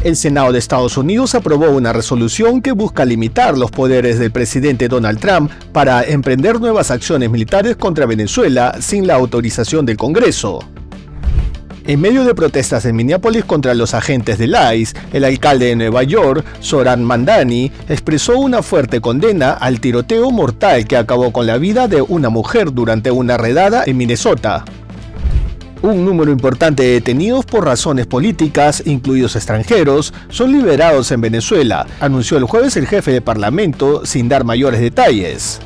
El Senado de Estados Unidos aprobó una resolución que busca limitar los poderes del presidente Donald Trump para emprender nuevas acciones militares contra Venezuela sin la autorización del Congreso. En medio de protestas en Minneapolis contra los agentes del ICE, el alcalde de Nueva York, Zohran Mamdani, expresó una fuerte condena al tiroteo mortal que acabó con la vida de una mujer durante una redada en Minnesota. Un número importante de detenidos por razones políticas, incluidos extranjeros, son liberados en Venezuela, anunció el jueves el jefe de Parlamento sin dar mayores detalles.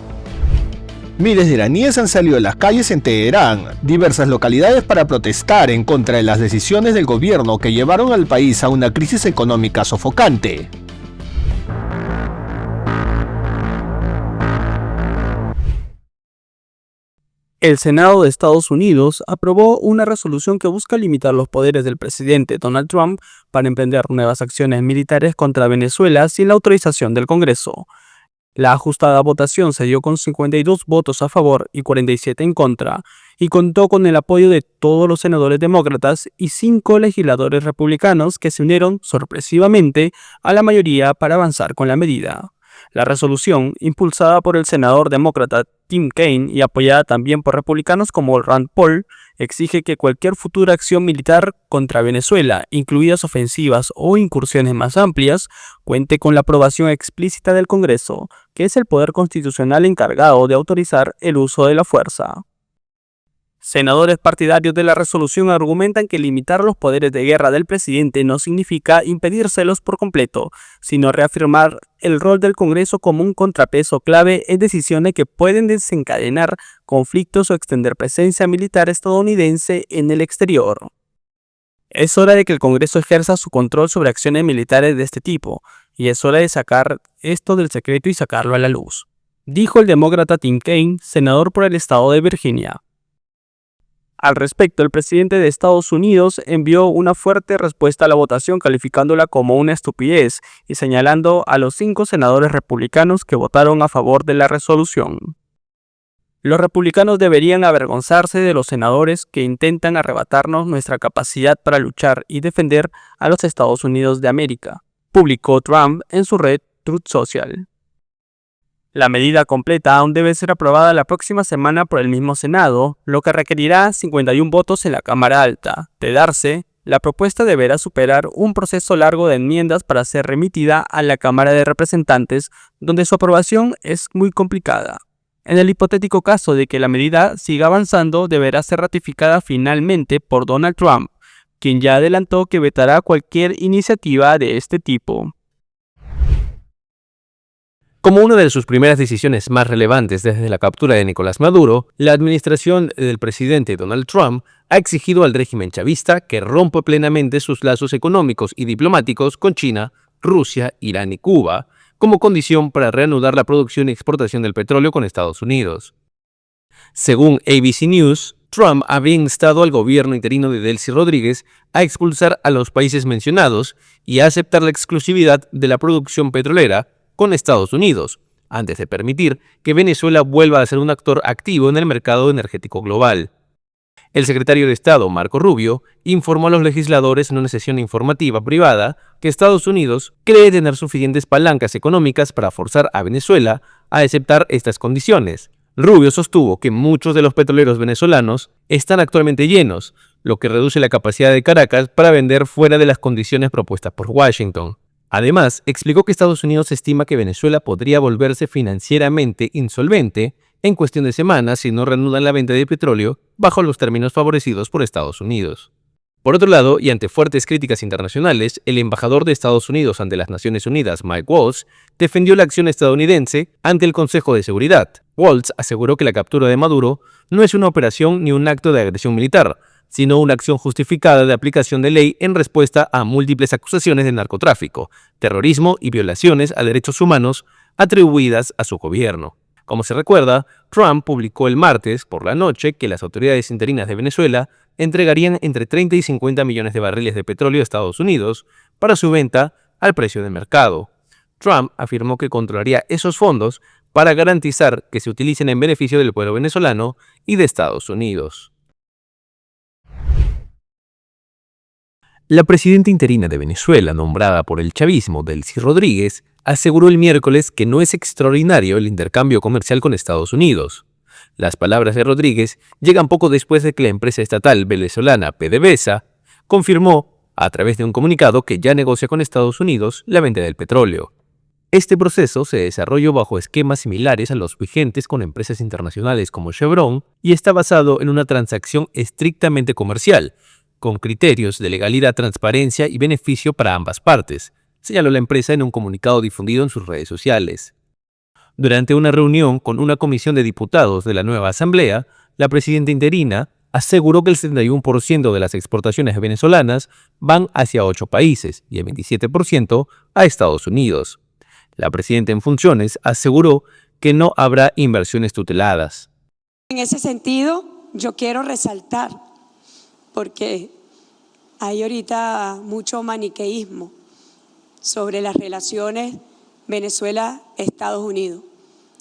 Miles de iraníes han salido a las calles en Teherán, diversas localidades para protestar en contra de las decisiones del gobierno que llevaron al país a una crisis económica sofocante. El Senado de Estados Unidos aprobó una resolución que busca limitar los poderes del presidente Donald Trump para emprender nuevas acciones militares contra Venezuela sin la autorización del Congreso. La ajustada votación se dio con 52 votos a favor y 47 en contra, y contó con el apoyo de todos los senadores demócratas y 5 legisladores republicanos que se unieron sorpresivamente a la mayoría para avanzar con la medida. La resolución, impulsada por el senador demócrata Tim Kaine y apoyada también por republicanos como Rand Paul, exige que cualquier futura acción militar contra Venezuela, incluidas ofensivas o incursiones más amplias, cuente con la aprobación explícita del Congreso, que es el poder constitucional encargado de autorizar el uso de la fuerza. Senadores partidarios de la resolución argumentan que limitar los poderes de guerra del presidente no significa impedírselos por completo, sino reafirmar el rol del Congreso como un contrapeso clave en decisiones que pueden desencadenar conflictos o extender presencia militar estadounidense en el exterior. Es hora de que el Congreso ejerza su control sobre acciones militares de este tipo, y es hora de sacar esto del secreto y sacarlo a la luz, dijo el demócrata Tim Kaine, senador por el estado de Virginia. Al respecto, el presidente de Estados Unidos envió una fuerte respuesta a la votación calificándola como una estupidez y señalando a los 5 senadores republicanos que votaron a favor de la resolución. Los republicanos deberían avergonzarse de los senadores que intentan arrebatarnos nuestra capacidad para luchar y defender a los Estados Unidos de América, publicó Trump en su red Truth Social. La medida completa aún debe ser aprobada la próxima semana por el mismo Senado, lo que requerirá 51 votos en la Cámara Alta. De darse, la propuesta deberá superar un proceso largo de enmiendas para ser remitida a la Cámara de Representantes, donde su aprobación es muy complicada. En el hipotético caso de que la medida siga avanzando, deberá ser ratificada finalmente por Donald Trump, quien ya adelantó que vetará cualquier iniciativa de este tipo. Como una de sus primeras decisiones más relevantes desde la captura de Nicolás Maduro, la administración del presidente Donald Trump ha exigido al régimen chavista que rompa plenamente sus lazos económicos y diplomáticos con China, Rusia, Irán y Cuba, como condición para reanudar la producción y exportación del petróleo con Estados Unidos. Según ABC News, Trump había instado al gobierno interino de Delcy Rodríguez a expulsar a los países mencionados y a aceptar la exclusividad de la producción petrolera con Estados Unidos, antes de permitir que Venezuela vuelva a ser un actor activo en el mercado energético global. El secretario de Estado, Marco Rubio, informó a los legisladores en una sesión informativa privada que Estados Unidos cree tener suficientes palancas económicas para forzar a Venezuela a aceptar estas condiciones. Rubio sostuvo que muchos de los petroleros venezolanos están actualmente llenos, lo que reduce la capacidad de Caracas para vender fuera de las condiciones propuestas por Washington. Además, explicó que Estados Unidos estima que Venezuela podría volverse financieramente insolvente en cuestión de semanas si no reanudan la venta de petróleo bajo los términos favorecidos por Estados Unidos. Por otro lado, y ante fuertes críticas internacionales, el embajador de Estados Unidos ante las Naciones Unidas, Mike Waltz, defendió la acción estadounidense ante el Consejo de Seguridad. Waltz aseguró que la captura de Maduro no es una operación ni un acto de agresión militar, sino una acción justificada de aplicación de ley en respuesta a múltiples acusaciones de narcotráfico, terrorismo y violaciones a derechos humanos atribuidas a su gobierno. Como se recuerda, Trump publicó el martes por la noche que las autoridades interinas de Venezuela entregarían entre 30 y 50 millones de barriles de petróleo a Estados Unidos para su venta al precio de mercado. Trump afirmó que controlaría esos fondos para garantizar que se utilicen en beneficio del pueblo venezolano y de Estados Unidos. La presidenta interina de Venezuela, nombrada por el chavismo, Delcy Rodríguez, aseguró el miércoles que no es extraordinario el intercambio comercial con Estados Unidos. Las palabras de Rodríguez llegan poco después de que la empresa estatal venezolana PDVSA confirmó, a través de un comunicado, que ya negocia con Estados Unidos la venta del petróleo. Este proceso se desarrolló bajo esquemas similares a los vigentes con empresas internacionales como Chevron y está basado en una transacción estrictamente comercial, con criterios de legalidad, transparencia y beneficio para ambas partes, señaló la empresa en un comunicado difundido en sus redes sociales. Durante una reunión con una comisión de diputados de la nueva asamblea, la presidenta interina aseguró que el 71% de las exportaciones venezolanas van hacia 8 países y el 27% a Estados Unidos. La presidenta en funciones aseguró que no habrá inversiones tuteladas. En ese sentido, yo quiero resaltar, porque hay ahorita mucho maniqueísmo sobre las relaciones Venezuela-Estados Unidos.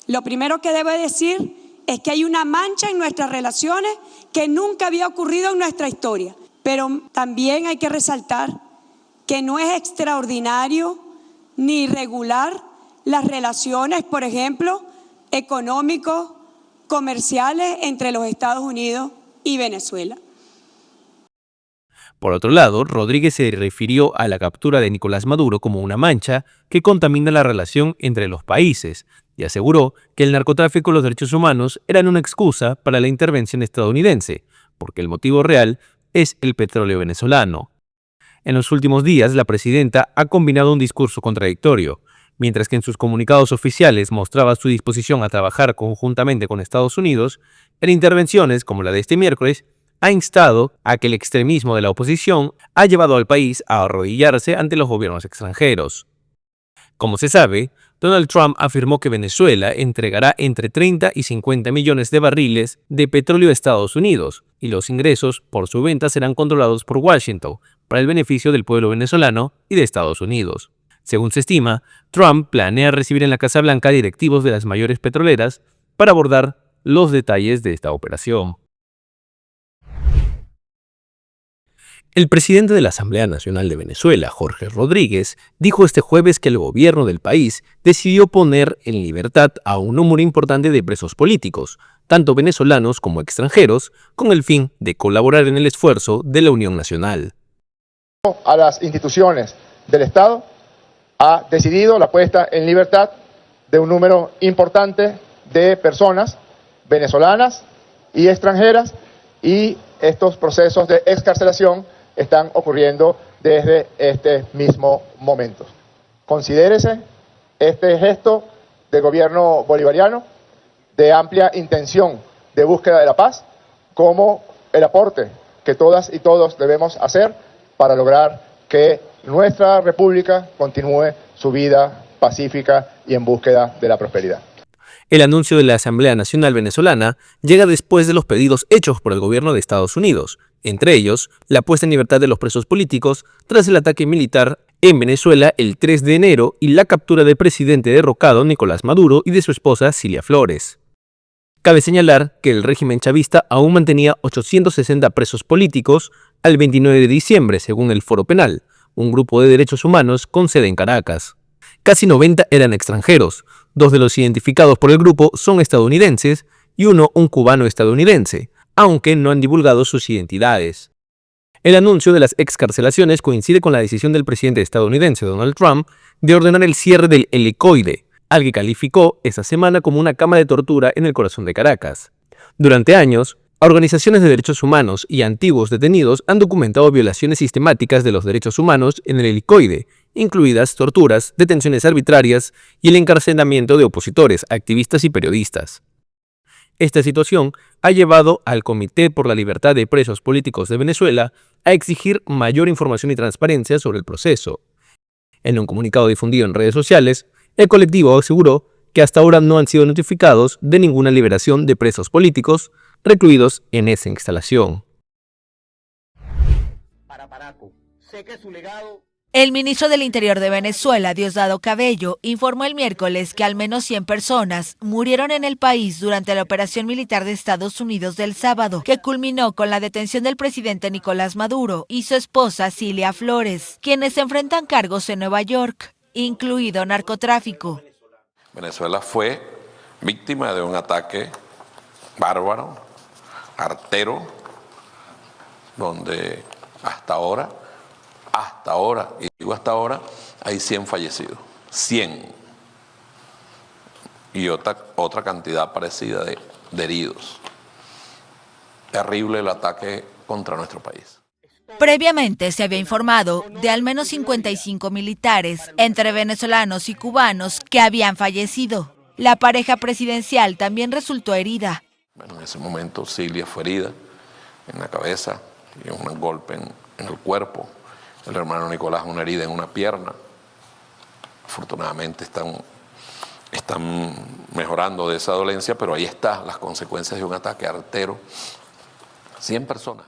Lo primero que debo decir es que hay una mancha en nuestras relaciones que nunca había ocurrido en nuestra historia. Pero también hay que resaltar que no es extraordinario ni irregular las relaciones, por ejemplo, económicos, comerciales entre los Estados Unidos y Venezuela. Por otro lado, Rodríguez se refirió a la captura de Nicolás Maduro como una mancha que contamina la relación entre los países y aseguró que el narcotráfico y los derechos humanos eran una excusa para la intervención estadounidense, porque el motivo real es el petróleo venezolano. En los últimos días, la presidenta ha combinado un discurso contradictorio. Mientras que en sus comunicados oficiales mostraba su disposición a trabajar conjuntamente con Estados Unidos, en intervenciones como la de este miércoles, ha instado a que el extremismo de la oposición ha llevado al país a arrodillarse ante los gobiernos extranjeros. Como se sabe, Donald Trump afirmó que Venezuela entregará entre 30 y 50 millones de barriles de petróleo a Estados Unidos, y los ingresos por su venta serán controlados por Washington, para el beneficio del pueblo venezolano y de Estados Unidos. Según se estima, Trump planea recibir en la Casa Blanca directivos de las mayores petroleras para abordar los detalles de esta operación. El presidente de la Asamblea Nacional de Venezuela, Jorge Rodríguez, dijo este jueves que el gobierno del país decidió poner en libertad a un número importante de presos políticos, tanto venezolanos como extranjeros, con el fin de colaborar en el esfuerzo de la Unión Nacional. A las instituciones del Estado ha decidido la puesta en libertad de un número importante de personas venezolanas y extranjeras, y estos procesos de excarcelación están ocurriendo desde este mismo momento. Considérese este gesto del gobierno bolivariano de amplia intención de búsqueda de la paz como el aporte que todas y todos debemos hacer para lograr que nuestra república continúe su vida pacífica y en búsqueda de la prosperidad. El anuncio de la Asamblea Nacional Venezolana llega después de los pedidos hechos por el gobierno de Estados Unidos, entre ellos la puesta en libertad de los presos políticos tras el ataque militar en Venezuela el 3 de enero y la captura del presidente derrocado Nicolás Maduro y de su esposa Cilia Flores. Cabe señalar que el régimen chavista aún mantenía 860 presos políticos al 29 de diciembre, según el Foro Penal, un grupo de derechos humanos con sede en Caracas. Casi 90 eran extranjeros, 2 de los identificados por el grupo son estadounidenses y uno un cubano estadounidense, aunque no han divulgado sus identidades. El anuncio de las excarcelaciones coincide con la decisión del presidente estadounidense Donald Trump de ordenar el cierre del helicoide, al que calificó esta semana como una cama de tortura en el corazón de Caracas. Durante años, organizaciones de derechos humanos y antiguos detenidos han documentado violaciones sistemáticas de los derechos humanos en el helicoide, incluidas torturas, detenciones arbitrarias y el encarcelamiento de opositores, activistas y periodistas. Esta situación ha llevado al Comité por la Libertad de Presos Políticos de Venezuela a exigir mayor información y transparencia sobre el proceso. En un comunicado difundido en redes sociales, el colectivo aseguró que hasta ahora no han sido notificados de ninguna liberación de presos políticos recluidos en esa instalación. Para Paraco, sé que su legado El ministro del Interior de Venezuela, Diosdado Cabello, informó el miércoles que al menos 100 personas murieron en el país durante la operación militar de Estados Unidos del sábado, que culminó con la detención del presidente Nicolás Maduro y su esposa Cilia Flores, quienes enfrentan cargos en Nueva York, incluido narcotráfico. Venezuela fue víctima de un ataque bárbaro, artero, donde hasta ahora, y digo hasta ahora, hay 100 fallecidos, 100. Y otra cantidad parecida de heridos. Terrible el ataque contra nuestro país. Previamente se había informado de al menos 55 militares, entre venezolanos y cubanos, que habían fallecido. La pareja presidencial también resultó herida. Bueno, en ese momento Cilia fue herida en la cabeza y un golpe en el cuerpo. El hermano Nicolás una herida en una pierna. Afortunadamente están mejorando de esa dolencia, pero ahí están las consecuencias de un ataque artero. 100 personas.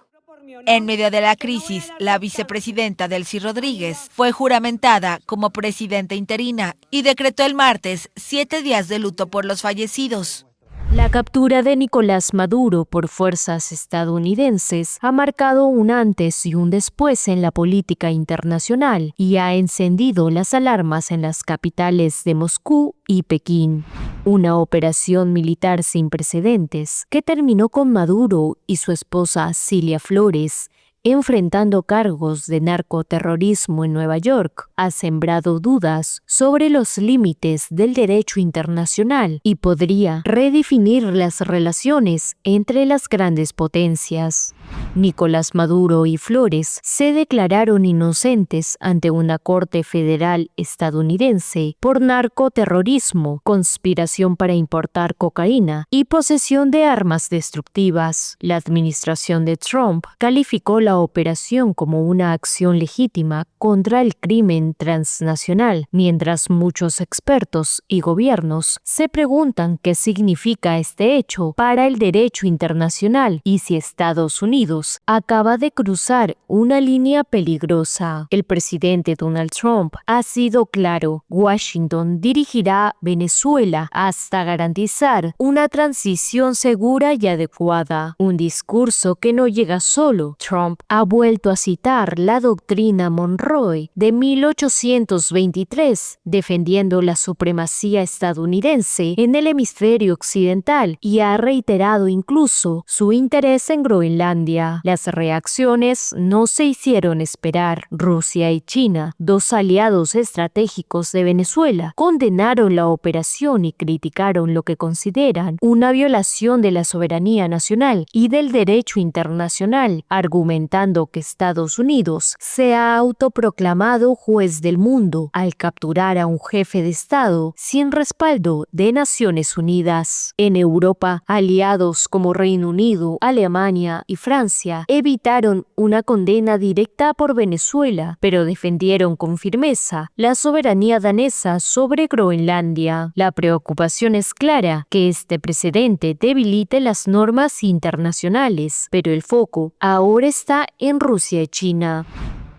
En medio de la crisis, la vicepresidenta Delcy Rodríguez fue juramentada como presidenta interina y decretó el martes 7 días de luto por los fallecidos. La captura de Nicolás Maduro por fuerzas estadounidenses ha marcado un antes y un después en la política internacional y ha encendido las alarmas en las capitales de Moscú y Pekín. Una operación militar sin precedentes que terminó con Maduro y su esposa Cilia Flores enfrentando cargos de narcoterrorismo en Nueva York, ha sembrado dudas sobre los límites del derecho internacional y podría redefinir las relaciones entre las grandes potencias. Nicolás Maduro y Flores se declararon inocentes ante una corte federal estadounidense por narcoterrorismo, conspiración para importar cocaína y posesión de armas destructivas. La administración de Trump calificó la operación como una acción legítima contra el crimen transnacional, mientras muchos expertos y gobiernos se preguntan qué significa este hecho para el derecho internacional y si Estados Unidos acaba de cruzar una línea peligrosa. El presidente Donald Trump ha sido claro: Washington dirigirá Venezuela hasta garantizar una transición segura y adecuada. Un discurso que no llega solo. Trump ha vuelto a citar la doctrina Monroe de 1823, defendiendo la supremacía estadounidense en el hemisferio occidental, y ha reiterado incluso su interés en Groenlandia. Las reacciones no se hicieron esperar. Rusia y China, dos aliados estratégicos de Venezuela, condenaron la operación y criticaron lo que consideran una violación de la soberanía nacional y del derecho internacional, argumentando que Estados Unidos se ha autoproclamado juez del mundo al capturar a un jefe de Estado sin respaldo de Naciones Unidas. En Europa, aliados como Reino Unido, Alemania y Francia evitaron una condena directa por Venezuela, pero defendieron con firmeza la soberanía danesa sobre Groenlandia. La preocupación es clara: que este precedente debilite las normas internacionales, pero el foco ahora está en Rusia y China.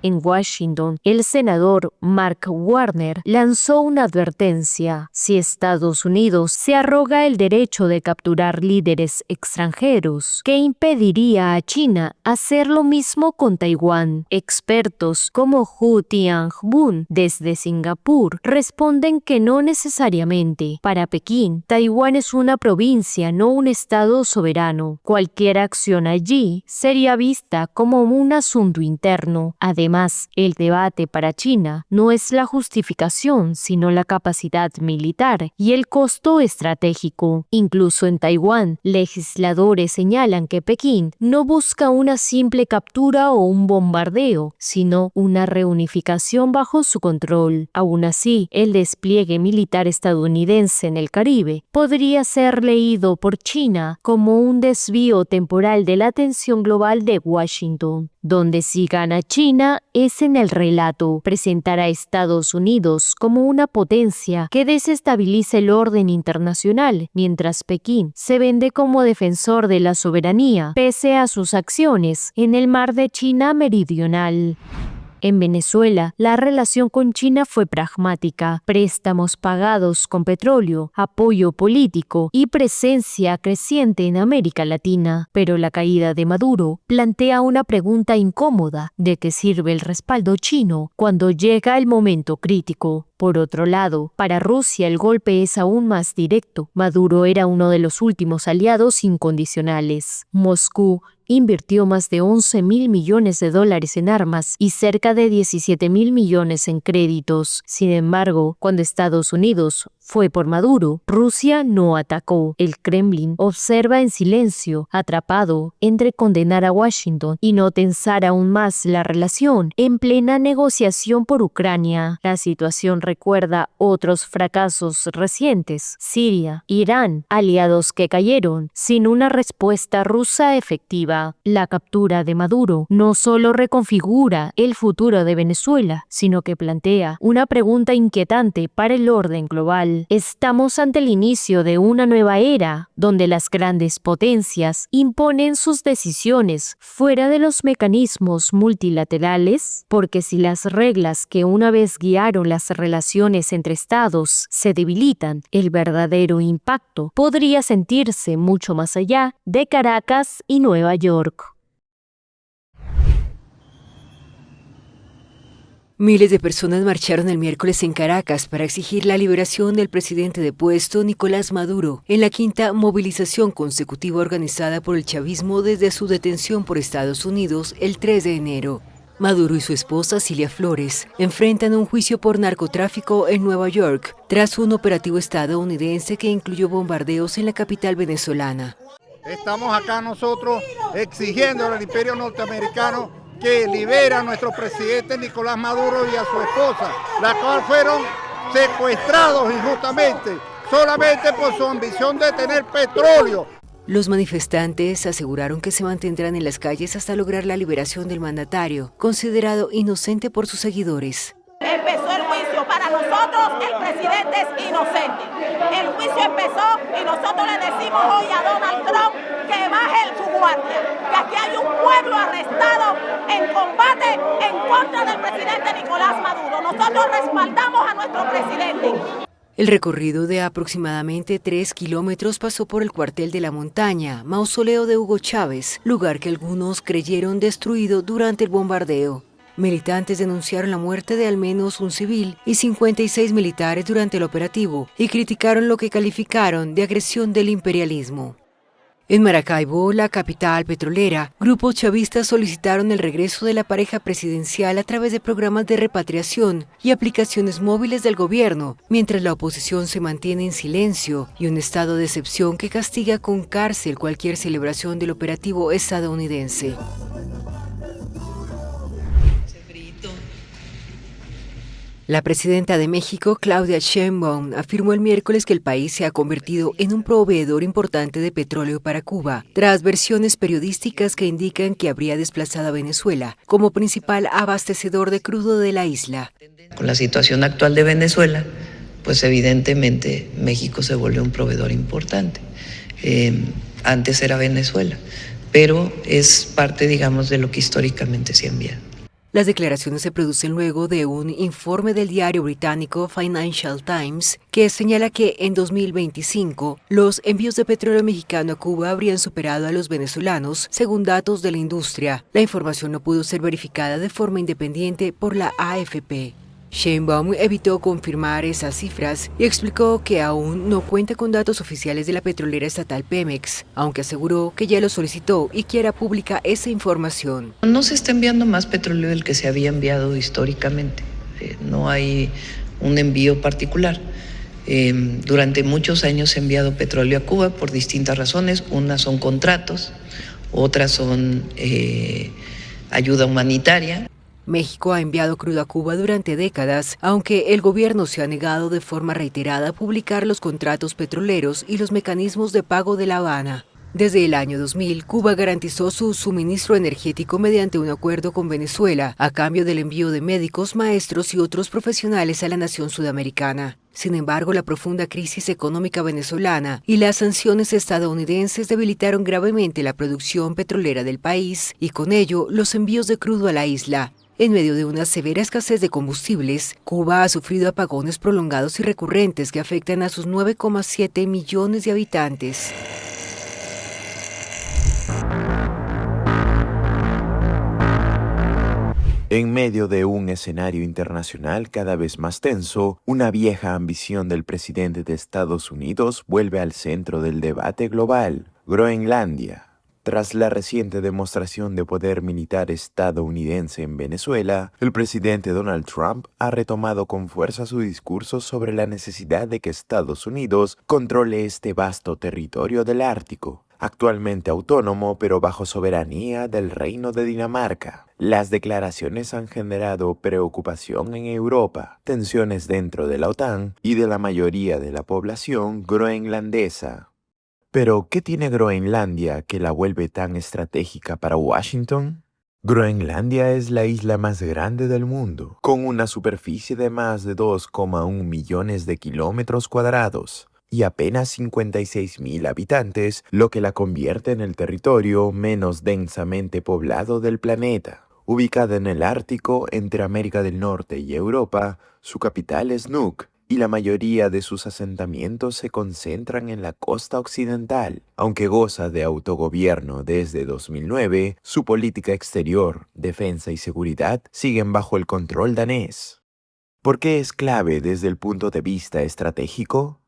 En Washington, el senador Mark Warner lanzó una advertencia: si Estados Unidos se arroga el derecho de capturar líderes extranjeros, ¿qué impediría a China hacer lo mismo con Taiwán? Expertos como Hu Tianjun desde Singapur responden que no necesariamente. Para Pekín, Taiwán es una provincia, no un estado soberano. Cualquier acción allí sería vista como un asunto interno. Además, el debate para China no es la justificación, sino la capacidad militar y el costo estratégico. Incluso en Taiwán, legisladores señalan que Pekín no busca una simple captura o un bombardeo, sino una reunificación bajo su control. Aún así, el despliegue militar estadounidense en el Caribe podría ser leído por China como un desvío temporal de la atención global de Washington. Donde sí gana China es en el relato: presentar a Estados Unidos como una potencia que desestabiliza el orden internacional, mientras Pekín se vende como defensor de la soberanía, pese a sus acciones en el mar de China Meridional. En Venezuela, la relación con China fue pragmática: préstamos pagados con petróleo, apoyo político y presencia creciente en América Latina. Pero la caída de Maduro plantea una pregunta incómoda: ¿de qué sirve el respaldo chino cuando llega el momento crítico? Por otro lado, para Rusia el golpe es aún más directo. Maduro era uno de los últimos aliados incondicionales. Moscú invirtió más de 11.000 millones de dólares en armas y cerca de 17.000 millones en créditos. Sin embargo, cuando Estados Unidos fue por Maduro, Rusia no atacó. El Kremlin observa en silencio, atrapado entre condenar a Washington y no tensar aún más la relación en plena negociación por Ucrania. La situación recuerda otros fracasos recientes: Siria, Irán, aliados que cayeron sin una respuesta rusa efectiva. La captura de Maduro no solo reconfigura el futuro de Venezuela, sino que plantea una pregunta inquietante para el orden global. Estamos ante el inicio de una nueva era, donde las grandes potencias imponen sus decisiones fuera de los mecanismos multilaterales, porque si las reglas que una vez guiaron las relaciones entre estados se debilitan, el verdadero impacto podría sentirse mucho más allá de Caracas y Nueva York. Miles de personas marcharon el miércoles en Caracas para exigir la liberación del presidente depuesto Nicolás Maduro, en la quinta movilización consecutiva organizada por el chavismo desde su detención por Estados Unidos el 3 de enero. Maduro y su esposa Cilia Flores enfrentan un juicio por narcotráfico en Nueva York tras un operativo estadounidense que incluyó bombardeos en la capital venezolana. Estamos acá nosotros exigiendo al imperio norteamericano que libera a nuestro presidente Nicolás Maduro y a su esposa, la cual fueron secuestrados injustamente, solamente por su ambición de tener petróleo. Los manifestantes aseguraron que se mantendrán en las calles hasta lograr la liberación del mandatario, considerado inocente por sus seguidores. Empezó el juicio. Para nosotros el presidente es inocente. El juicio empezó y nosotros le decimos hoy a Donald Trump que baje su guardia, que aquí hay un pueblo arrestado en combate en contra del presidente Nicolás Maduro. Nosotros respaldamos a nuestro presidente. El recorrido de aproximadamente 3 kilómetros pasó por el cuartel de la Montaña, mausoleo de Hugo Chávez, lugar que algunos creyeron destruido durante el bombardeo. Militantes denunciaron la muerte de al menos un civil y 56 militares durante el operativo y criticaron lo que calificaron de agresión del imperialismo. En Maracaibo, la capital petrolera, grupos chavistas solicitaron el regreso de la pareja presidencial a través de programas de repatriación y aplicaciones móviles del gobierno, mientras la oposición se mantiene en silencio y un estado de excepción que castiga con cárcel cualquier celebración del operativo estadounidense. La presidenta de México, Claudia Sheinbaum, afirmó el miércoles que el país se ha convertido en un proveedor importante de petróleo para Cuba, tras versiones periodísticas que indican que habría desplazado a Venezuela como principal abastecedor de crudo de la isla. Con la situación actual de Venezuela, pues evidentemente México se volvió un proveedor importante. Antes era Venezuela, pero es parte, digamos, de lo que históricamente se ha enviado. Las declaraciones se producen luego de un informe del diario británico Financial Times que señala que en 2025 los envíos de petróleo mexicano a Cuba habrían superado a los venezolanos, según datos de la industria. La información no pudo ser verificada de forma independiente por la AFP. Sheinbaum evitó confirmar esas cifras y explicó que aún no cuenta con datos oficiales de la petrolera estatal Pemex, aunque aseguró que ya lo solicitó y quiera pública esa información. No se está enviando más petróleo del que se había enviado históricamente. No hay un envío particular. Durante muchos años se ha enviado petróleo a Cuba por distintas razones. Unas son contratos, otras son ayuda humanitaria. México ha enviado crudo a Cuba durante décadas, aunque el gobierno se ha negado de forma reiterada a publicar los contratos petroleros y los mecanismos de pago de La Habana. Desde el año 2000, Cuba garantizó su suministro energético mediante un acuerdo con Venezuela, a cambio del envío de médicos, maestros y otros profesionales a la nación sudamericana. Sin embargo, la profunda crisis económica venezolana y las sanciones estadounidenses debilitaron gravemente la producción petrolera del país y con ello los envíos de crudo a la isla. En medio de una severa escasez de combustibles, Cuba ha sufrido apagones prolongados y recurrentes que afectan a sus 9,7 millones de habitantes. En medio de un escenario internacional cada vez más tenso, una vieja ambición del presidente de Estados Unidos vuelve al centro del debate global: Groenlandia. Tras la reciente demostración de poder militar estadounidense en Venezuela, el presidente Donald Trump ha retomado con fuerza su discurso sobre la necesidad de que Estados Unidos controle este vasto territorio del Ártico, actualmente autónomo pero bajo soberanía del Reino de Dinamarca. Las declaraciones han generado preocupación en Europa, tensiones dentro de la OTAN y de la mayoría de la población groenlandesa. Pero, ¿qué tiene Groenlandia que la vuelve tan estratégica para Washington? Groenlandia es la isla más grande del mundo, con una superficie de más de 2,1 millones de kilómetros cuadrados y apenas 56,000 habitantes, lo que la convierte en el territorio menos densamente poblado del planeta. Ubicada en el Ártico, entre América del Norte y Europa, su capital es Nuuk, y la mayoría de sus asentamientos se concentran en la costa occidental. Aunque goza de autogobierno desde 2009, su política exterior, defensa y seguridad siguen bajo el control danés. ¿Por qué es clave desde el punto de vista estratégico?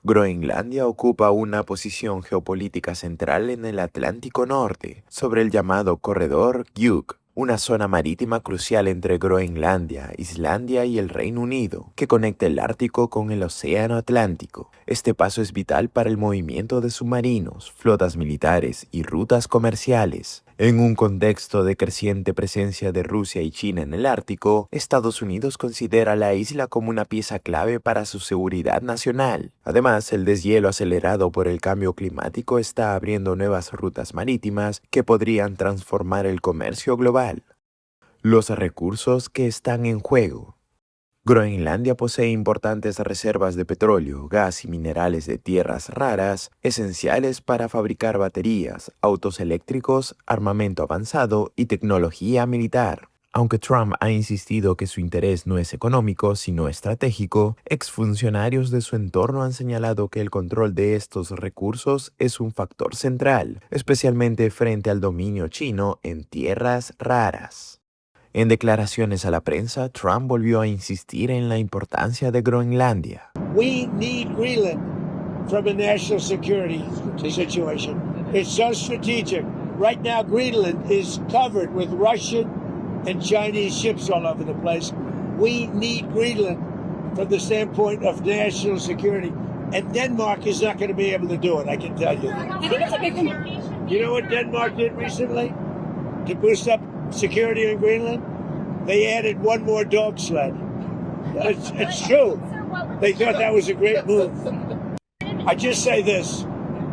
Groenlandia ocupa una posición geopolítica central en el Atlántico Norte, sobre el llamado Corredor Gugh, una zona marítima crucial entre Groenlandia, Islandia y el Reino Unido, que conecta el Ártico con el Océano Atlántico. Este paso es vital para el movimiento de submarinos, flotas militares y rutas comerciales. En un contexto de creciente presencia de Rusia y China en el Ártico, Estados Unidos considera la isla como una pieza clave para su seguridad nacional. Además, el deshielo acelerado por el cambio climático está abriendo nuevas rutas marítimas que podrían transformar el comercio global. Los recursos que están en juego. Groenlandia posee importantes reservas de petróleo, gas y minerales de tierras raras, esenciales para fabricar baterías, autos eléctricos, armamento avanzado y tecnología militar. Aunque Trump ha insistido que su interés no es económico, sino estratégico, exfuncionarios de su entorno han señalado que el control de estos recursos es un factor central, especialmente frente al dominio chino en tierras raras. En declaraciones a la prensa, Trump volvió a insistir en la importancia de Groenlandia. We need Greenland from a national security situation. It's so strategic. Right now, Greenland is covered with Russian and Chinese ships all over the place. We need Greenland from the standpoint of national security. And Denmark is not going to be able to do it, I can tell you. I think it's a big one. You know what Denmark did recently to boost up security in Greenland? They added one more dog sled. It's true. They thought that was a great move. I just say this.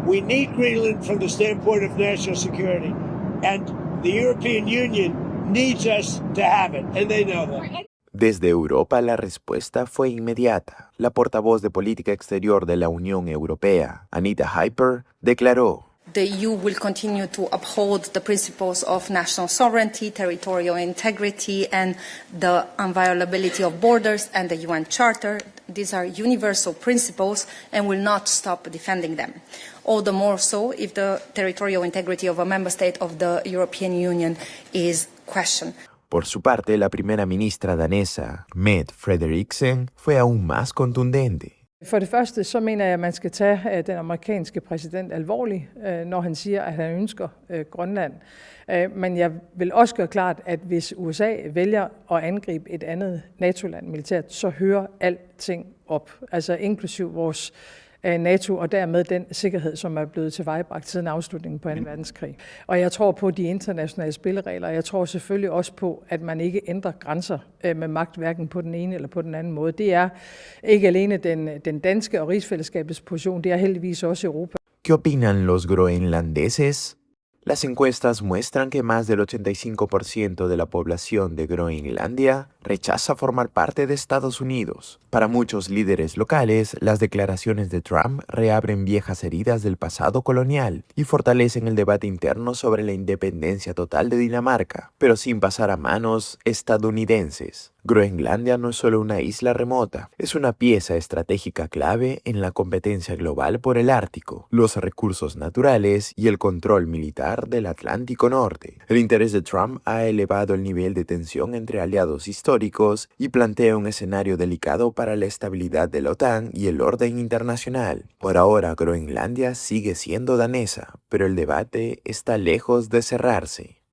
We need Greenland from the standpoint of national security. And the European Union needs us to have it. And they know that. Desde Europa la respuesta fue inmediata. La portavoz de política exterior de la Unión Europea, Anita Hyper, declaró: The EU will continue to uphold the principles of national sovereignty, territorial integrity, and the inviolability of borders and the UN Charter. These are universal principles and will not stop defending them. All the more so if the territorial integrity of a member state of the European Union is questioned. Por su parte, la primera ministra danesa, Mette Frederiksen, fue aún más contundente. For det første, så mener jeg, at man skal tage den amerikanske præsident alvorligt, når han siger, at han ønsker Grønland. Men jeg vil også gøre klart, at hvis USA vælger at angribe et andet NATO-land militært, så hører alting op, altså inklusiv vores NATO og dermed den sikkerhed, som er blevet tilvejebragt siden afslutningen på 2. verdenskrig. Og jeg tror på de internationale spilleregler, og jeg tror selvfølgelig også på, at man ikke ændrer grænser med magt, hverken på den ene eller på den anden måde. Det er ikke alene den danske og rigsfællesskabets position, det er heldigvis også Europa. ¿Qué opinan los groenlandeses? Las encuestas muestran que más del 85% de la población de Groenlandia rechaza formar parte de Estados Unidos. Para muchos líderes locales, las declaraciones de Trump reabren viejas heridas del pasado colonial y fortalecen el debate interno sobre la independencia total de Dinamarca, pero sin pasar a manos estadounidenses. Groenlandia no es solo una isla remota, es una pieza estratégica clave en la competencia global por el Ártico, los recursos naturales y el control militar del Atlántico Norte. El interés de Trump ha elevado el nivel de tensión entre aliados históricos y plantea un escenario delicado para la estabilidad de la OTAN y el orden internacional. Por ahora, Groenlandia sigue siendo danesa, pero el debate está lejos de cerrarse.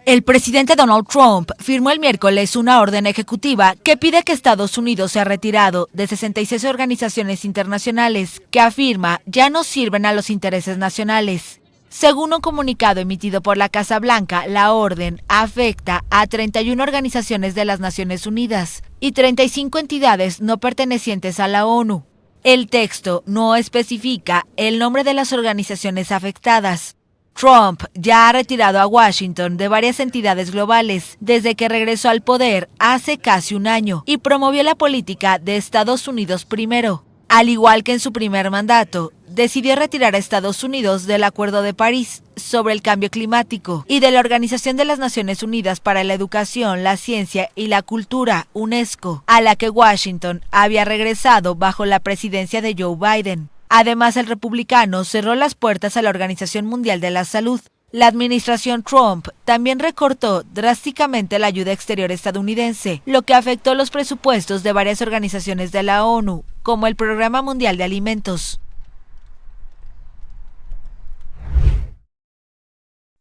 El presidente Donald Trump firmó el miércoles una orden ejecutiva que pide que Estados Unidos sea retirado de 66 organizaciones internacionales que afirma ya no sirven a los intereses nacionales. Según un comunicado emitido por la Casa Blanca, la orden afecta a 31 organizaciones de las Naciones Unidas y 35 entidades no pertenecientes a la ONU. El texto no especifica el nombre de las organizaciones afectadas. Trump ya ha retirado a Washington de varias entidades globales desde que regresó al poder hace casi un año y promovió la política de Estados Unidos primero. Al igual que en su primer mandato, decidió retirar a Estados Unidos del Acuerdo de París sobre el cambio climático y de la Organización de las Naciones Unidas para la Educación, la Ciencia y la Cultura, UNESCO, a la que Washington había regresado bajo la presidencia de Joe Biden. Además, el republicano cerró las puertas a la Organización Mundial de la Salud. La administración Trump también recortó drásticamente la ayuda exterior estadounidense, lo que afectó los presupuestos de varias organizaciones de la ONU, como el Programa Mundial de Alimentos.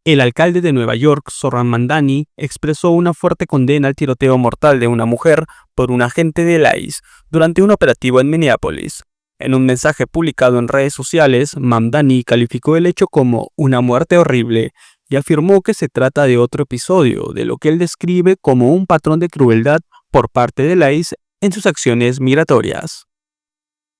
El alcalde de Nueva York, Zohran Mamdani, expresó una fuerte condena al tiroteo mortal de una mujer por un agente del ICE durante un operativo en Minneapolis. En un mensaje publicado en redes sociales, Mamdani calificó el hecho como una muerte horrible y afirmó que se trata de otro episodio de lo que él describe como un patrón de crueldad por parte del ICE en sus acciones migratorias.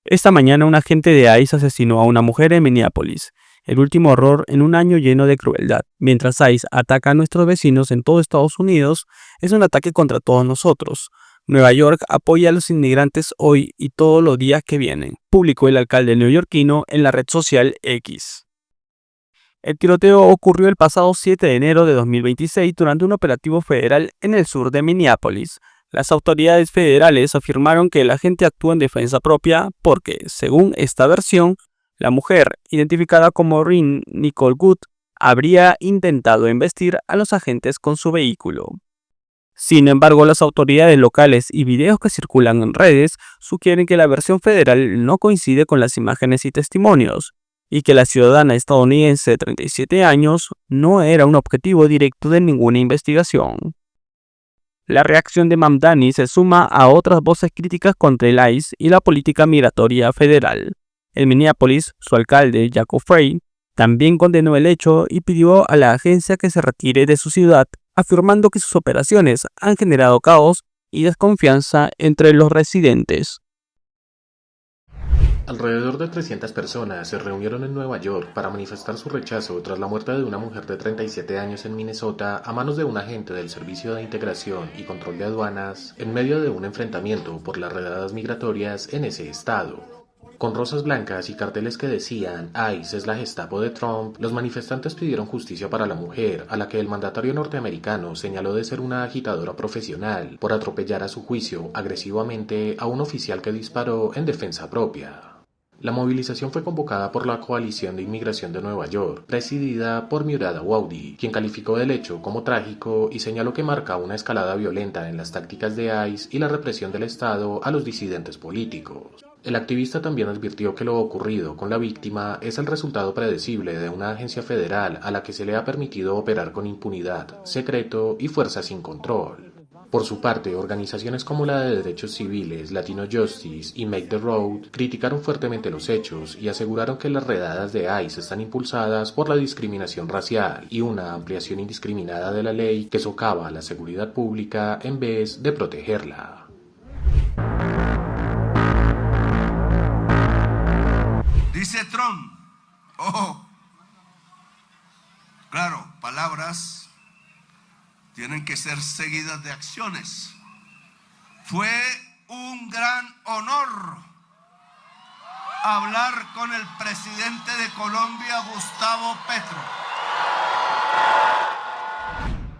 Esta mañana un agente de ICE asesinó a una mujer en Minneapolis, el último horror en un año lleno de crueldad. Mientras ICE ataca a nuestros vecinos en todo Estados Unidos, es un ataque contra todos nosotros. Nueva York apoya a los inmigrantes hoy y todos los días que vienen, publicó el alcalde neoyorquino en la red social X. El tiroteo ocurrió el pasado 7 de enero de 2026 durante un operativo federal en el sur de Minneapolis. Las autoridades federales afirmaron que el agente actuó en defensa propia porque, según esta versión, la mujer, identificada como Rin Nicole Good, habría intentado embestir a los agentes con su vehículo. Sin embargo, las autoridades locales y videos que circulan en redes sugieren que la versión federal no coincide con las imágenes y testimonios, y que la ciudadana estadounidense de 37 años no era un objetivo directo de ninguna investigación. La reacción de Mamdani se suma a otras voces críticas contra el ICE y la política migratoria federal. En Minneapolis, su alcalde, Jacob Frey, también condenó el hecho y pidió a la agencia que se retire de su ciudad, afirmando que sus operaciones han generado caos y desconfianza entre los residentes. Alrededor de 300 personas se reunieron en Nueva York para manifestar su rechazo tras la muerte de una mujer de 37 años en Minnesota a manos de un agente del Servicio de Integración y Control de Aduanas en medio de un enfrentamiento por las redadas migratorias en ese estado. Con rosas blancas y carteles que decían ICE es la Gestapo de Trump, los manifestantes pidieron justicia para la mujer, a la que el mandatario norteamericano señaló de ser una agitadora profesional por atropellar a su juicio agresivamente a un oficial que disparó en defensa propia. La movilización fue convocada por la Coalición de Inmigración de Nueva York, presidida por Murad Awoudi, quien calificó el hecho como trágico y señaló que marca una escalada violenta en las tácticas de ICE y la represión del Estado a los disidentes políticos. El activista también advirtió que lo ocurrido con la víctima es el resultado predecible de una agencia federal a la que se le ha permitido operar con impunidad, secreto y fuerza sin control. Por su parte, organizaciones como la de derechos civiles, Latino Justice y Make the Road criticaron fuertemente los hechos y aseguraron que las redadas de ICE están impulsadas por la discriminación racial y una ampliación indiscriminada de la ley que socava la seguridad pública en vez de protegerla. Dice Trump, ojo, claro, palabras tienen que ser seguidas de acciones. Fue un gran honor hablar con el presidente de Colombia, Gustavo Petro.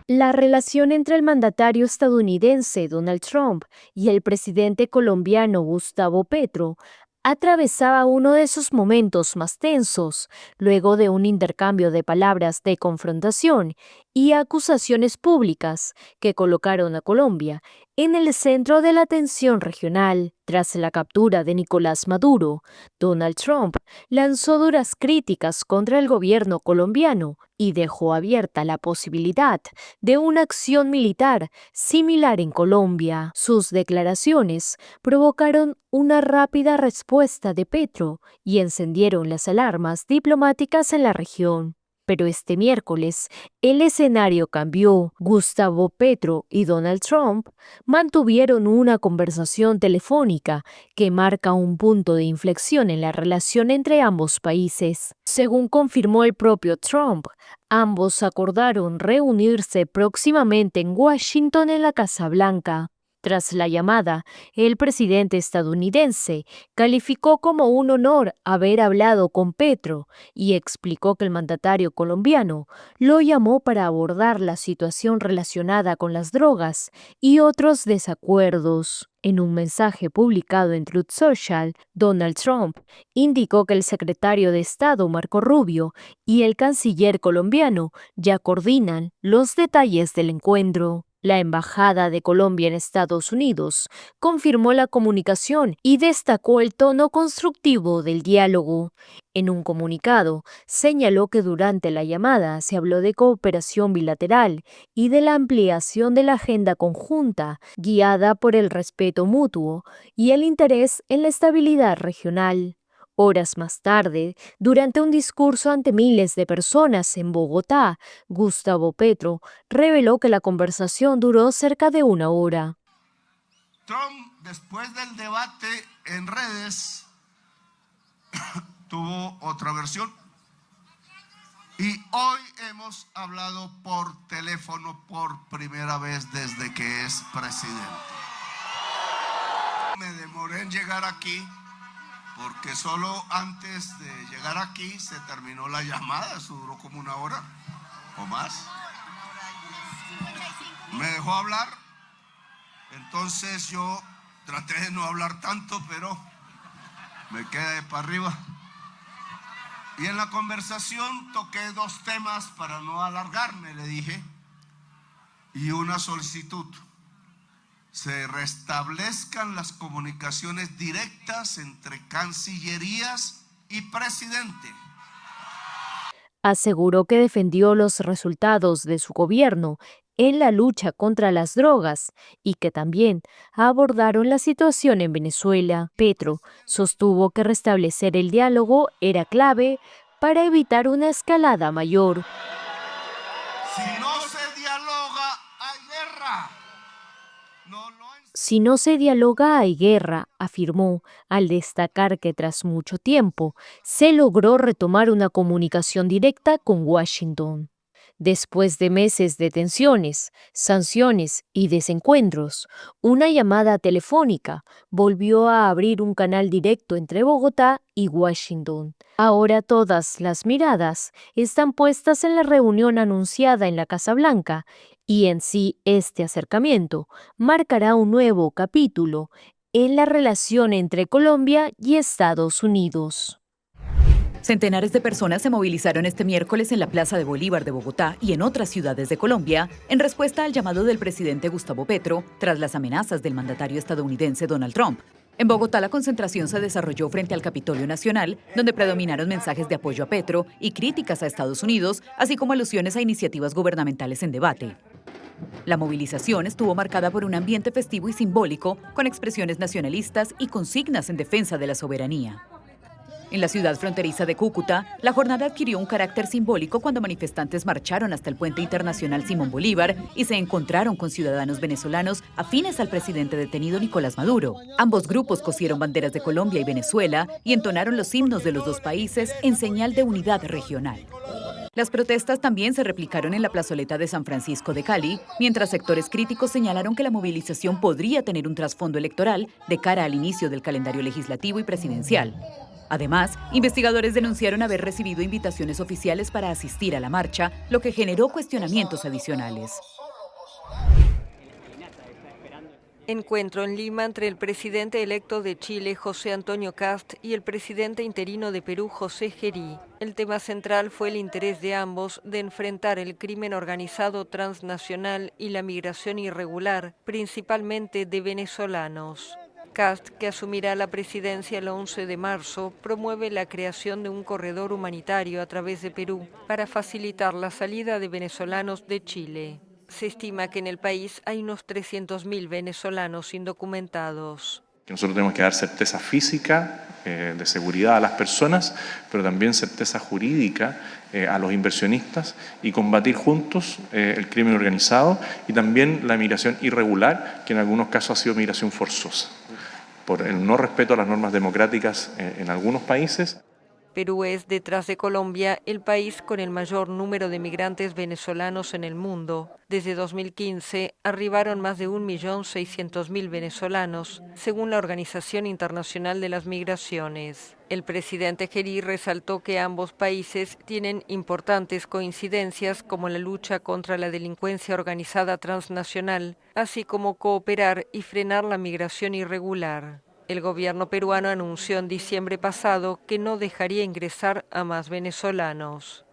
La relación entre el mandatario estadounidense Donald Trump y el presidente colombiano Gustavo Petro atravesaba uno de sus momentos más tensos, luego de un intercambio de palabras de confrontación y acusaciones públicas que colocaron a Colombia en el centro de la atención regional. Tras la captura de Nicolás Maduro, Donald Trump lanzó duras críticas contra el gobierno colombiano y dejó abierta la posibilidad de una acción militar similar en Colombia. Sus declaraciones provocaron una rápida respuesta de Petro y encendieron las alarmas diplomáticas en la región. Pero este miércoles, el escenario cambió. Gustavo Petro y Donald Trump mantuvieron una conversación telefónica que marca un punto de inflexión en la relación entre ambos países. Según confirmó el propio Trump, ambos acordaron reunirse próximamente en Washington en la Casa Blanca. Tras la llamada, el presidente estadounidense calificó como un honor haber hablado con Petro y explicó que el mandatario colombiano lo llamó para abordar la situación relacionada con las drogas y otros desacuerdos. En un mensaje publicado en Truth Social, Donald Trump indicó que el secretario de Estado Marco Rubio y el canciller colombiano ya coordinan los detalles del encuentro. La Embajada de Colombia en Estados Unidos confirmó la comunicación y destacó el tono constructivo del diálogo. En un comunicado, señaló que durante la llamada se habló de cooperación bilateral y de la ampliación de la agenda conjunta, guiada por el respeto mutuo y el interés en la estabilidad regional. Horas más tarde, durante un discurso ante miles de personas en Bogotá, Gustavo Petro reveló que la conversación duró cerca de 1 hora. Trump, después del debate en redes, tuvo otra versión. Y hoy hemos hablado por teléfono por primera vez desde que es presidente. Me demoré en llegar aquí, porque solo antes de llegar aquí se terminó la llamada, eso duró como 1 hora o más. Me dejó hablar, entonces yo traté de no hablar tanto, pero me quedé para arriba. Y en la conversación toqué 2 temas para no alargarme, le dije, y una solicitud. Se restablezcan las comunicaciones directas entre cancillerías y presidente. Aseguró que defendió los resultados de su gobierno en la lucha contra las drogas y que también abordaron la situación en Venezuela. Petro sostuvo que restablecer el diálogo era clave para evitar una escalada mayor. Si no se dialoga, hay guerra. Si no se dialoga, hay guerra, afirmó, al destacar que tras mucho tiempo se logró retomar una comunicación directa con Washington. Después de meses de tensiones, sanciones y desencuentros, una llamada telefónica volvió a abrir un canal directo entre Bogotá y Washington. Ahora todas las miradas están puestas en la reunión anunciada en la Casa Blanca y en sí este acercamiento marcará un nuevo capítulo en la relación entre Colombia y Estados Unidos. Centenares de personas se movilizaron este miércoles en la Plaza de Bolívar de Bogotá y en otras ciudades de Colombia en respuesta al llamado del presidente Gustavo Petro tras las amenazas del mandatario estadounidense Donald Trump. En Bogotá la concentración se desarrolló frente al Capitolio Nacional, donde predominaron mensajes de apoyo a Petro y críticas a Estados Unidos, así como alusiones a iniciativas gubernamentales en debate. La movilización estuvo marcada por un ambiente festivo y simbólico, con expresiones nacionalistas y consignas en defensa de la soberanía. En la ciudad fronteriza de Cúcuta, la jornada adquirió un carácter simbólico cuando manifestantes marcharon hasta el puente internacional Simón Bolívar y se encontraron con ciudadanos venezolanos afines al presidente detenido Nicolás Maduro. Ambos grupos cosieron banderas de Colombia y Venezuela y entonaron los himnos de los 2 países en señal de unidad regional. Las protestas también se replicaron en la plazoleta de San Francisco de Cali, mientras sectores críticos señalaron que la movilización podría tener un trasfondo electoral de cara al inicio del calendario legislativo y presidencial. Además, investigadores denunciaron haber recibido invitaciones oficiales para asistir a la marcha, lo que generó cuestionamientos adicionales. Encuentro en Lima entre el presidente electo de Chile, José Antonio Kast, y el presidente interino de Perú, José Gerí. El tema central fue el interés de ambos de enfrentar el crimen organizado transnacional y la migración irregular, principalmente de venezolanos. Kast, que asumirá la presidencia el 11 de marzo, promueve la creación de un corredor humanitario a través de Perú para facilitar la salida de venezolanos de Chile. Se estima que en el país hay unos 300.000 venezolanos indocumentados. Nosotros tenemos que dar certeza física de seguridad a las personas, pero también certeza jurídica a los inversionistas y combatir juntos el crimen organizado y también la migración irregular, que en algunos casos ha sido migración forzosa, por el no respeto a las normas democráticas en algunos países. Perú es, detrás de Colombia, el país con el mayor número de migrantes venezolanos en el mundo. Desde 2015 arribaron más de 1.600.000 venezolanos, según la Organización Internacional de las Migraciones. El presidente Gerí resaltó que ambos países tienen importantes coincidencias como la lucha contra la delincuencia organizada transnacional, así como cooperar y frenar la migración irregular. El gobierno peruano anunció en diciembre pasado que no dejaría ingresar a más venezolanos.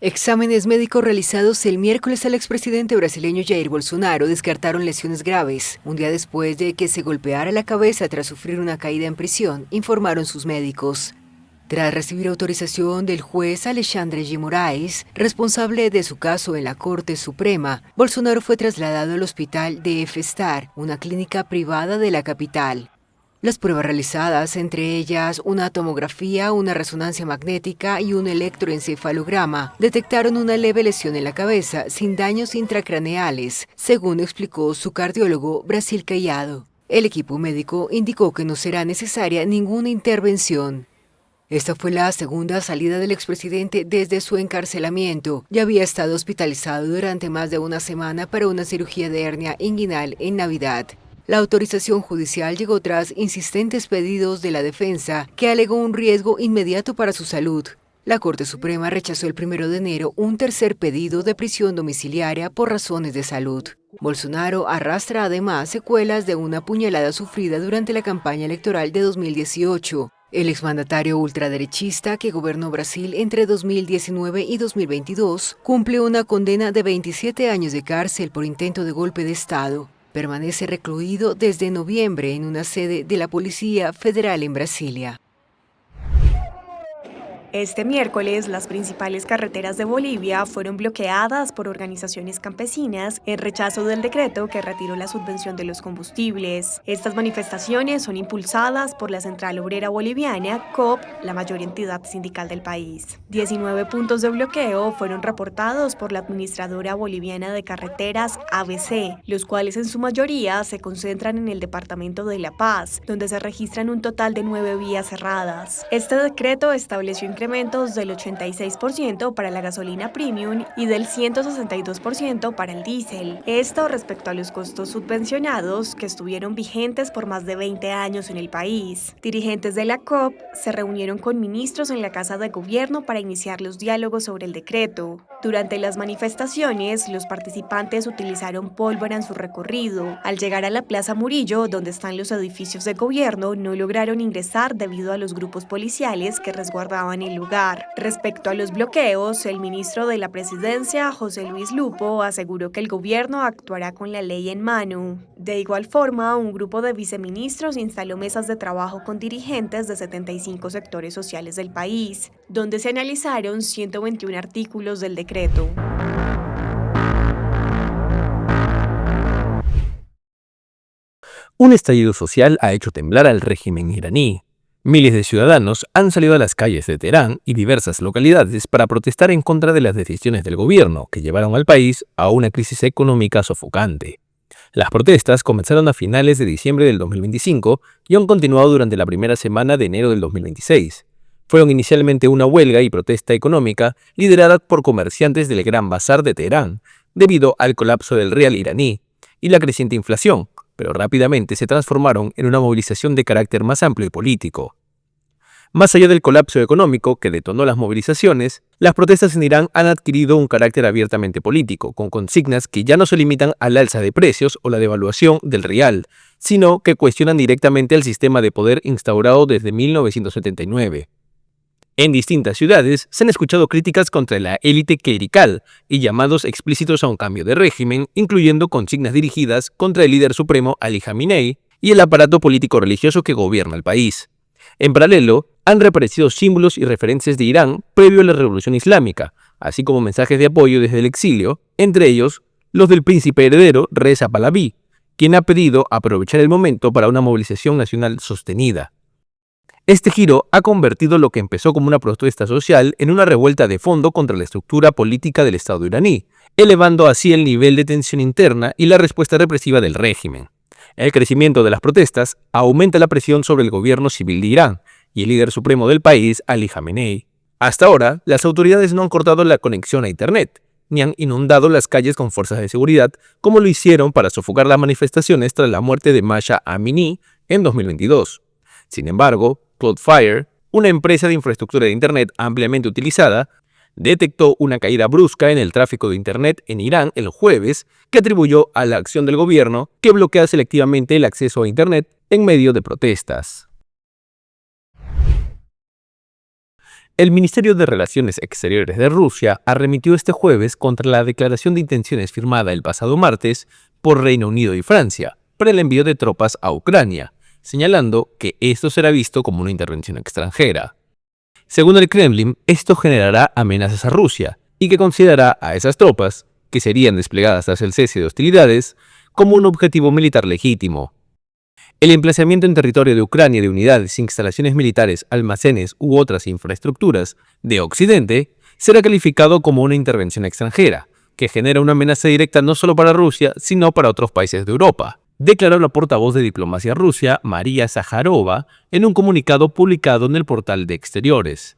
Exámenes médicos realizados el miércoles al expresidente brasileño Jair Bolsonaro descartaron lesiones graves, un día después de que se golpeara la cabeza tras sufrir una caída en prisión, informaron sus médicos. Tras recibir autorización del juez Alexandre de Moraes, responsable de su caso en la Corte Suprema, Bolsonaro fue trasladado al hospital de Festar, una clínica privada de la capital. Las pruebas realizadas, entre ellas una tomografía, una resonancia magnética y un electroencefalograma, detectaron una leve lesión en la cabeza sin daños intracraneales, según explicó su cardiólogo Brasil Caiado. El equipo médico indicó que no será necesaria ninguna intervención. Esta fue la segunda salida del expresidente desde su encarcelamiento. Ya había estado hospitalizado durante más de una semana para una cirugía de hernia inguinal en Navidad. La autorización judicial llegó tras insistentes pedidos de la defensa, que alegó un riesgo inmediato para su salud. La Corte Suprema rechazó el 1 de enero un tercer pedido de prisión domiciliaria por razones de salud. Bolsonaro arrastra además secuelas de una puñalada sufrida durante la campaña electoral de 2018. El exmandatario ultraderechista que gobernó Brasil entre 2019 y 2022 cumple una condena de 27 años de cárcel por intento de golpe de Estado. Permanece recluido desde noviembre en una sede de la Policía Federal en Brasilia. Este miércoles, las principales carreteras de Bolivia fueron bloqueadas por organizaciones campesinas en rechazo del decreto que retiró la subvención de los combustibles. Estas manifestaciones son impulsadas por la Central Obrera Boliviana, COP, la mayor entidad sindical del país. 19 puntos de bloqueo fueron reportados por la Administradora Boliviana de Carreteras, ABC, los cuales en su mayoría se concentran en el departamento de La Paz, donde se registran un total de 9 vías cerradas. Este decreto estableció incrementos del 86% para la gasolina premium y del 162% para el diésel. Esto respecto a los costos subvencionados que estuvieron vigentes por más de 20 años en el país. Dirigentes de la COP se reunieron con ministros en la Casa de Gobierno para iniciar los diálogos sobre el decreto. Durante las manifestaciones, los participantes utilizaron pólvora en su recorrido. Al llegar a la Plaza Murillo, donde están los edificios de gobierno, no lograron ingresar debido a los grupos policiales que resguardaban el lugar. Respecto a los bloqueos, el ministro de la Presidencia, José Luis Lupo, aseguró que el gobierno actuará con la ley en mano. De igual forma, un grupo de viceministros instaló mesas de trabajo con dirigentes de 75 sectores sociales del país, donde se analizaron 121 artículos del decreto. Un estallido social ha hecho temblar al régimen iraní. Miles de ciudadanos han salido a las calles de Teherán y diversas localidades para protestar en contra de las decisiones del gobierno que llevaron al país a una crisis económica sofocante. Las protestas comenzaron a finales de diciembre del 2025 y han continuado durante la primera semana de enero del 2026. Fueron inicialmente una huelga y protesta económica liderada por comerciantes del Gran Bazar de Teherán, debido al colapso del rial iraní y la creciente inflación, pero rápidamente se transformaron en una movilización de carácter más amplio y político. Más allá del colapso económico que detonó las movilizaciones, las protestas en Irán han adquirido un carácter abiertamente político, con consignas que ya no se limitan al alza de precios o la devaluación del rial, sino que cuestionan directamente el sistema de poder instaurado desde 1979. En distintas ciudades se han escuchado críticas contra la élite clerical y llamados explícitos a un cambio de régimen, incluyendo consignas dirigidas contra el líder supremo Ali Khamenei y el aparato político-religioso que gobierna el país. En paralelo, han reaparecido símbolos y referencias de Irán previo a la Revolución Islámica, así como mensajes de apoyo desde el exilio, entre ellos los del príncipe heredero Reza Pahlaví, quien ha pedido aprovechar el momento para una movilización nacional sostenida. Este giro ha convertido lo que empezó como una protesta social en una revuelta de fondo contra la estructura política del Estado iraní, elevando así el nivel de tensión interna y la respuesta represiva del régimen. El crecimiento de las protestas aumenta la presión sobre el gobierno civil de Irán y el líder supremo del país, Ali Khamenei. Hasta ahora, las autoridades no han cortado la conexión a Internet, ni han inundado las calles con fuerzas de seguridad, como lo hicieron para sofocar las manifestaciones tras la muerte de Mahsa Amini en 2022. Sin embargo, Cloudflare, una empresa de infraestructura de Internet ampliamente utilizada, detectó una caída brusca en el tráfico de Internet en Irán el jueves, que atribuyó a la acción del gobierno que bloquea selectivamente el acceso a Internet en medio de protestas. El Ministerio de Relaciones Exteriores de Rusia arremetió este jueves contra la declaración de intenciones firmada el pasado martes por Reino Unido y Francia para el envío de tropas a Ucrania, señalando que esto será visto como una intervención extranjera. Según el Kremlin, esto generará amenazas a Rusia y que considerará a esas tropas, que serían desplegadas tras el cese de hostilidades, como un objetivo militar legítimo. El emplazamiento en territorio de Ucrania de unidades, instalaciones militares, almacenes u otras infraestructuras de Occidente será calificado como una intervención extranjera, que genera una amenaza directa no solo para Rusia, sino para otros países de Europa, declaró la portavoz de diplomacia rusa, María Zakharova, en un comunicado publicado en el portal de Exteriores.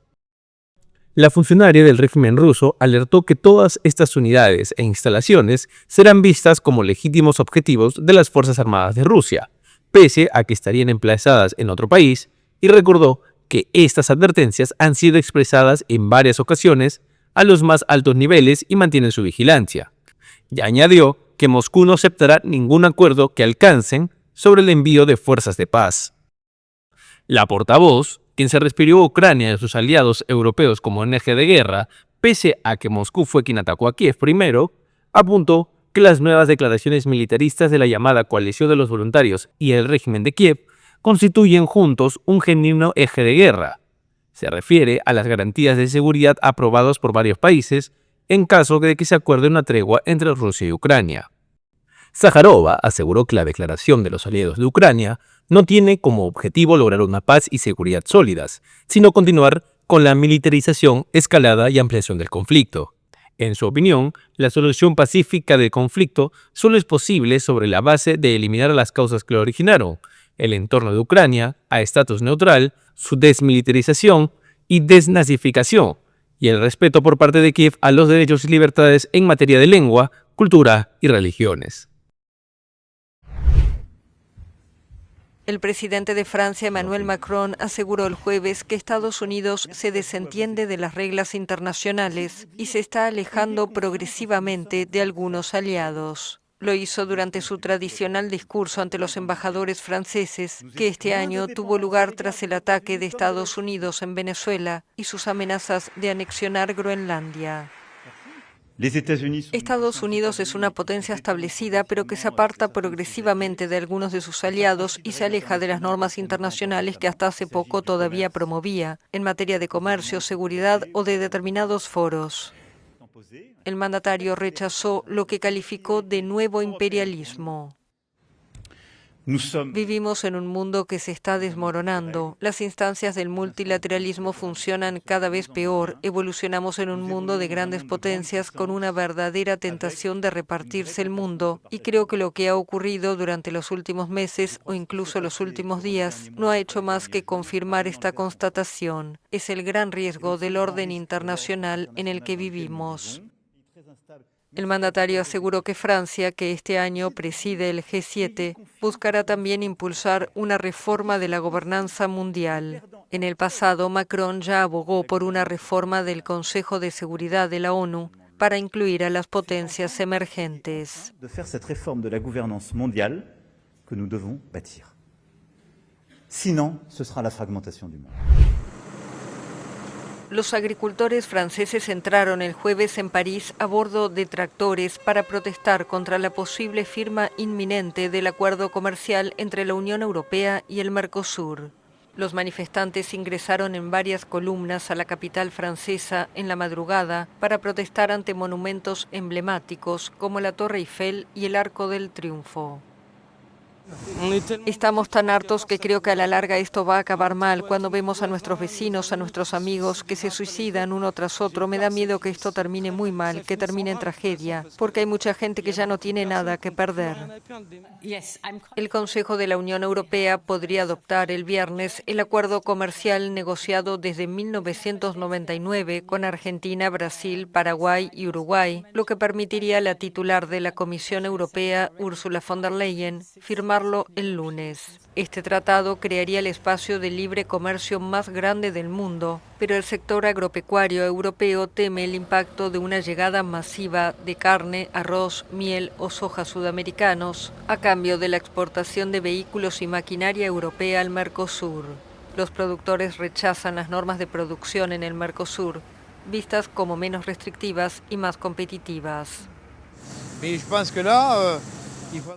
La funcionaria del régimen ruso alertó que todas estas unidades e instalaciones serán vistas como legítimos objetivos de las Fuerzas Armadas de Rusia, pese a que estarían emplazadas en otro país, y recordó que estas advertencias han sido expresadas en varias ocasiones a los más altos niveles y mantienen su vigilancia. Y añadió que Moscú no aceptará ningún acuerdo que alcancen sobre el envío de fuerzas de paz. La portavoz, quien se refirió a Ucrania y a sus aliados europeos como un eje de guerra, pese a que Moscú fue quien atacó a Kiev primero, apuntó que las nuevas declaraciones militaristas de la llamada Coalición de los Voluntarios y el régimen de Kiev constituyen juntos un genuino eje de guerra. Se refiere a las garantías de seguridad aprobadas por varios países en caso de que se acuerde una tregua entre Rusia y Ucrania. Zakharova aseguró que la declaración de los aliados de Ucrania no tiene como objetivo lograr una paz y seguridad sólidas, sino continuar con la militarización, escalada y ampliación del conflicto. En su opinión, la solución pacífica del conflicto solo es posible sobre la base de eliminar las causas que lo originaron, el entorno de Ucrania a estatus neutral, su desmilitarización y desnazificación, y el respeto por parte de Kiev a los derechos y libertades en materia de lengua, cultura y religiones. El presidente de Francia, Emmanuel Macron, aseguró el jueves que Estados Unidos se desentiende de las reglas internacionales y se está alejando progresivamente de algunos aliados. Lo hizo durante su tradicional discurso ante los embajadores franceses, que este año tuvo lugar tras el ataque de Estados Unidos en Venezuela y sus amenazas de anexionar Groenlandia. Estados Unidos es una potencia establecida, pero que se aparta progresivamente de algunos de sus aliados y se aleja de las normas internacionales que hasta hace poco todavía promovía, en materia de comercio, seguridad o de determinados foros. El mandatario rechazó lo que calificó de nuevo imperialismo. Vivimos en un mundo que se está desmoronando. Las instancias del multilateralismo funcionan cada vez peor. Evolucionamos en un mundo de grandes potencias con una verdadera tentación de repartirse el mundo. Y creo que lo que ha ocurrido durante los últimos meses o incluso los últimos días no ha hecho más que confirmar esta constatación. Es el gran riesgo del orden internacional en el que vivimos. El mandatario aseguró que Francia, que este año preside el G7, buscará también impulsar una reforma de la gobernanza mundial. En el pasado, Macron ya abogó por una reforma del Consejo de Seguridad de la ONU para incluir a las potencias emergentes. De faire cette réforme de la gouvernance mondiale que nous devons bâtir. Sinon, ce sera la fragmentation du monde. Los agricultores franceses entraron el jueves en París a bordo de tractores para protestar contra la posible firma inminente del acuerdo comercial entre la Unión Europea y el Mercosur. Los manifestantes ingresaron en varias columnas a la capital francesa en la madrugada para protestar ante monumentos emblemáticos como la Torre Eiffel y el Arco del Triunfo. Estamos tan hartos que creo que a la larga esto va a acabar mal. Cuando vemos a nuestros vecinos, a nuestros amigos que se suicidan uno tras otro, me da miedo que esto termine muy mal, que termine en tragedia, porque hay mucha gente que ya no tiene nada que perder. El Consejo de la Unión Europea podría adoptar el viernes el acuerdo comercial negociado desde 1999 con Argentina, Brasil, Paraguay y Uruguay, lo que permitiría a la titular de la Comisión Europea, Ursula von der Leyen, firmar el lunes. Este tratado crearía el espacio de libre comercio más grande del mundo, pero el sector agropecuario europeo teme el impacto de una llegada masiva de carne, arroz, miel o soja sudamericanos a cambio de la exportación de vehículos y maquinaria europea al Mercosur. Los productores rechazan las normas de producción en el Mercosur, vistas como menos restrictivas y más competitivas.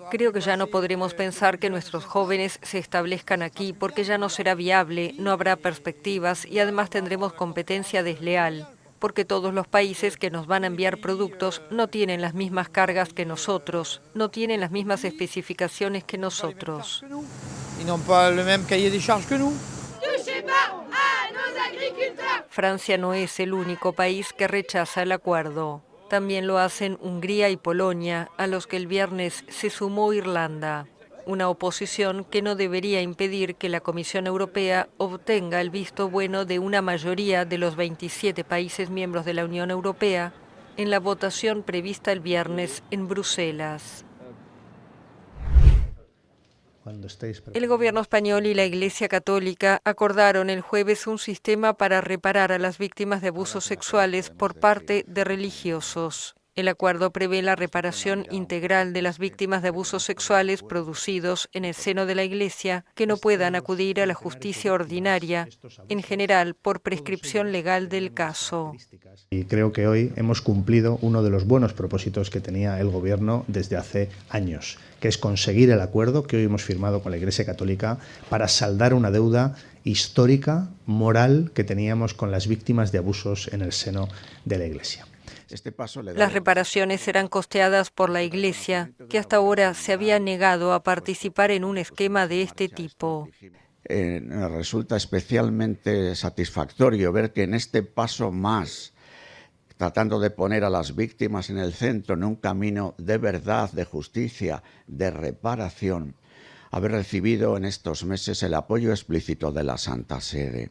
Creo que ya no podremos pensar que nuestros jóvenes se establezcan aquí porque ya no será viable, no habrá perspectivas y además tendremos competencia desleal, porque todos los países que nos van a enviar productos no tienen las mismas cargas que nosotros, no tienen las mismas especificaciones que nosotros. Francia no es el único país que rechaza el acuerdo. También lo hacen Hungría y Polonia, a los que el viernes se sumó Irlanda. Una oposición que no debería impedir que la Comisión Europea obtenga el visto bueno de una mayoría de los 27 países miembros de la Unión Europea en la votación prevista el viernes en Bruselas. El gobierno español y la Iglesia Católica acordaron el jueves un sistema para reparar a las víctimas de abusos sexuales por parte de religiosos. El acuerdo prevé la reparación integral de las víctimas de abusos sexuales producidos en el seno de la Iglesia que no puedan acudir a la justicia ordinaria, en general por prescripción legal del caso. Y creo que hoy hemos cumplido uno de los buenos propósitos que tenía el Gobierno desde hace años, que es conseguir el acuerdo que hoy hemos firmado con la Iglesia Católica para saldar una deuda histórica, moral, que teníamos con las víctimas de abusos en el seno de la Iglesia. Las reparaciones serán costeadas por la Iglesia, que hasta ahora se había negado a participar en un esquema de este tipo. Resulta especialmente satisfactorio ver que en este paso más, tratando de poner a las víctimas en el centro, en un camino de verdad, de justicia, de reparación, haber recibido en estos meses el apoyo explícito de la Santa Sede.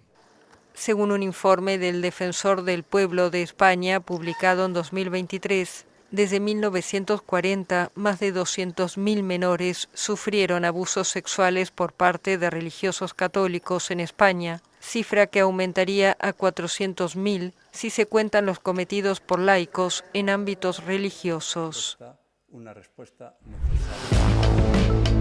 Según un informe del Defensor del Pueblo de España publicado en 2023, desde 1940 más de 200.000 menores sufrieron abusos sexuales por parte de religiosos católicos en España, cifra que aumentaría a 400.000 si se cuentan los cometidos por laicos en ámbitos religiosos. Una respuesta necesaria.